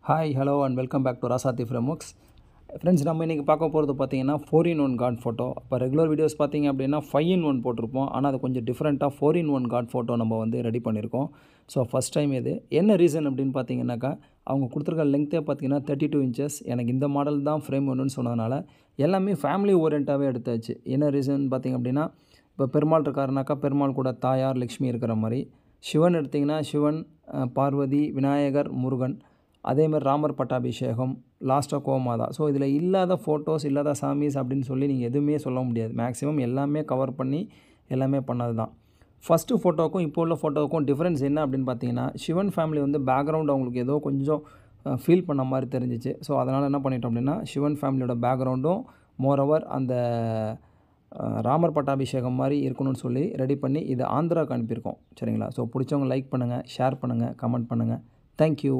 Hi hello and welcome back to Rasathi frameworks. Friends, நம்ம இன்றைக்கி பார்க்க போகிறது பார்த்தீங்கன்னா 4-in-1 காட் ஃபோட்டோ. இப்போ ரெகுலர் வீடியோஸ் பார்த்தீங்க அப்படின்னா 5-in-1 போட்டிருப்போம். ஆனால் அது கொஞ்சம் டிஃப்ரெண்ட்டாக 4-in-1 காட் ஃபோட்டோ நம்ம வந்து ரெடி பண்ணியிருக்கோம். ஸோ ஃபஸ்ட் டைம் இது. என்ன ரீசன் அப்படின்னு பார்த்தீங்கன்னாக்கா, அவங்க கொடுத்துருக்க லெங்க்த்தே பார்த்தீங்கன்னா 32 inches. எனக்கு இந்த மாடல் தான் ஃப்ரேம் வேணும்னு சொன்னதுனால எல்லாமே ஃபேமிலி ஓரியன்ட்டாகவே எடுத்தாச்சு. என்ன ரீசன் பார்த்தீங்க அப்படின்னா, இப்போ பெருமாள் இருக்காருனாக்கா பெருமாள் கூட தாயார் லக்ஷ்மி இருக்கிற மாதிரி, சிவன் எடுத்திங்கன்னா சிவன், பார்வதி, விநாயகர், முருகன், அதேமாதிரி ராமர் பட்டாபிஷேகம், லாஸ்ட்டாக கோமாதா. ஸோ இதில் இல்லாத ஃபோட்டோஸ், இல்லாத சாமீஸ் அப்படின்னு சொல்லி நீங்கள் எதுவுமே சொல்ல முடியாது. மேக்ஸிமம் எல்லாமே கவர் பண்ணி எல்லாமே பண்ணது தான். ஃபஸ்ட்டு ஃபோட்டோவுக்கும் இப்போ உள்ள ஃபோட்டோவுக்கும் டிஃப்ரென்ஸ் என்ன அப்படின்னு பார்த்தீங்கன்னா, சிவன் ஃபேமிலி வந்து பேக்ரவுண்ட் அவங்களுக்கு ஏதோ கொஞ்சம் ஃபீல் பண்ண மாதிரி தெரிஞ்சிச்சு. ஸோ அதனால் என்ன பண்ணிட்டோம் அப்படின்னா, சிவன் ஃபேமிலியோட பேக்ரவுண்டும் மோரோவர் அந்த ராமர் பட்டாபிஷேகம் மாதிரி இருக்கணும்னு சொல்லி ரெடி பண்ணி இதை ஆந்திராவுக்கு அனுப்பியிருக்கோம். சரிங்களா? ஸோ பிடிச்சவங்க லைக் பண்ணுங்கள், ஷேர் பண்ணுங்கள், கமெண்ட் பண்ணுங்கள். தேங்க்யூ.